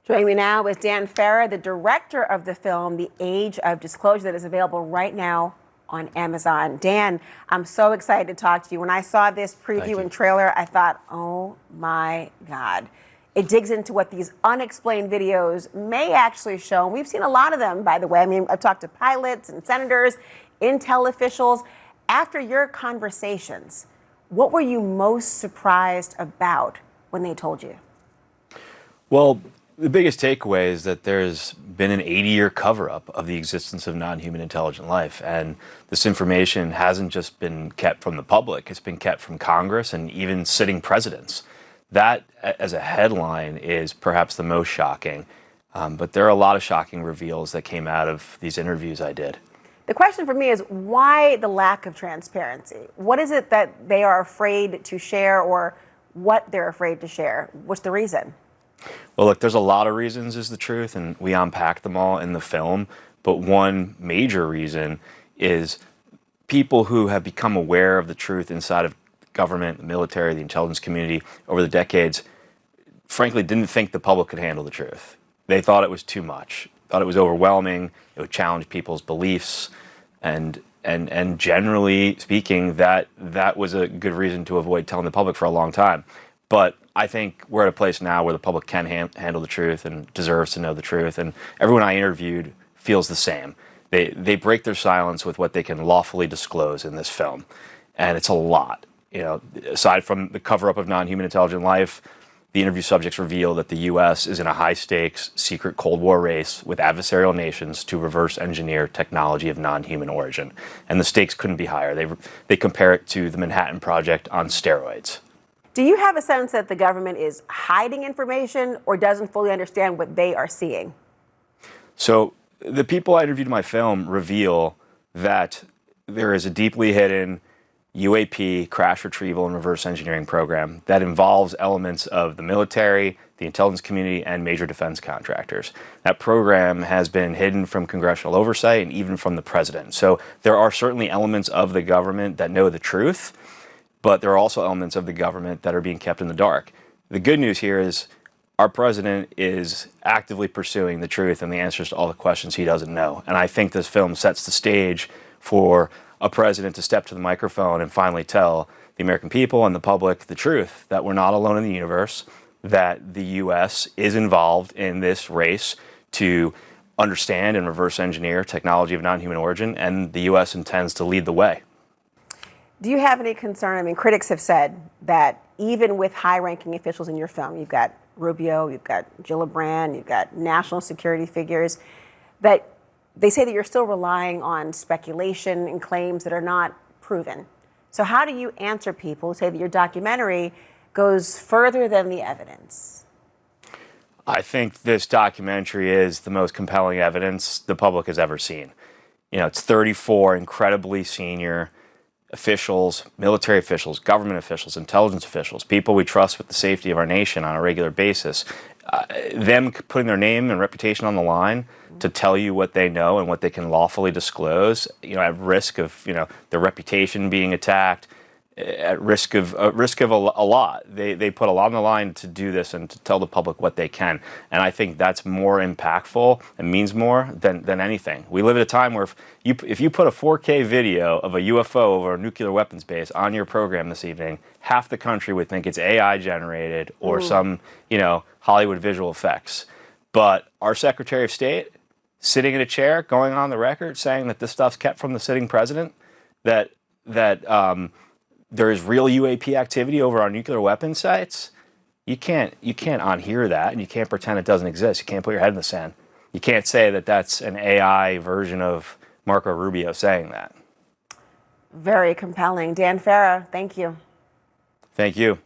Joining me now is Dan Farah, the director of the film, The Age of Disclosure, that is available right now on Amazon. Dan, I'm so excited to talk to you. When I saw this preview and trailer, I thought, oh my God. It digs into what these unexplained videos may actually show. And we've seen a lot of them, by the way. I mean, I've talked to pilots and senators, intel officials. After your conversations, what were you most surprised about when they told you? Well, the biggest takeaway is that there's been an 80-year cover-up of the existence of non-human intelligent life. And this information hasn't just been kept from the public, it's been kept from Congress and even sitting presidents. That, as a headline, is perhaps the most shocking. But there are a lot of shocking reveals that came out of these interviews I did. The question for me is, why the lack of transparency? What is it that they are afraid to share, or what they're afraid to share? What's the reason? Well, look, there's a lot of reasons is the truth, and we unpack them all in the film. But one major reason is people who have become aware of the truth inside of government, the military, the intelligence community over the decades, frankly, didn't think the public could handle the truth. They thought it was too much, thought it was overwhelming, it would challenge people's beliefs, and generally speaking, that was a good reason to avoid telling the public for a long time. But I think we're at a place now where the public can handle the truth and deserves to know the truth. And everyone I interviewed feels the same. They break their silence with what they can lawfully disclose in this film. And it's a lot. You know, aside from the cover-up of non-human intelligent life, the interview subjects reveal that the U.S. is in a high-stakes, secret Cold War race with adversarial nations to reverse engineer technology of non-human origin. And the stakes couldn't be higher. They compare it to the Manhattan Project on steroids. Do you have a sense that the government is hiding information or doesn't fully understand what they are seeing? So the people I interviewed in my film reveal that there is a deeply hidden UAP crash retrieval and reverse engineering program that involves elements of the military, the intelligence community, and major defense contractors. That program has been hidden from congressional oversight and even from the president. So there are certainly elements of the government that know the truth, but there are also elements of the government that are being kept in the dark. The good news here is our president is actively pursuing the truth and the answers to all the questions he doesn't know. And I think this film sets the stage for a president to step to the microphone and finally tell the American people and the public the truth, that we're not alone in the universe, that the U.S. is involved in this race to understand and reverse engineer technology of non-human origin, and the U.S. intends to lead the way. Do you have any concern? I mean, critics have said that even with high-ranking officials in your film, you've got Rubio, you've got Gillibrand, you've got national security figures, that they say that you're still relying on speculation and claims that are not proven. So how do you answer people who say that your documentary goes further than the evidence? I think this documentary is the most compelling evidence the public has ever seen. You know, it's 34 incredibly senior officials, military officials, government officials, intelligence officials, people we trust with the safety of our nation on a regular basis, them putting their name and reputation on the line to tell you what they know and what they can lawfully disclose, you know, at risk of, you know, their reputation being attacked, at risk of a lot. They put a lot on the line to do this and to tell the public what they can. And I think that's more impactful and means more than anything. We live at a time where if you put a 4K video of a UFO over a nuclear weapons base on your program this evening, half the country would think it's AI generated or some, you know, Hollywood visual effects. But our Secretary of State, sitting in a chair, going on the record, saying that this stuff's kept from the sitting president, that there is real UAP activity over our nuclear weapons sites. You can't unhear that, and you can't pretend it doesn't exist. You can't put your head in the sand. You can't say that that's an AI version of Marco Rubio saying that. Very compelling. Dan Farah, thank you. Thank you.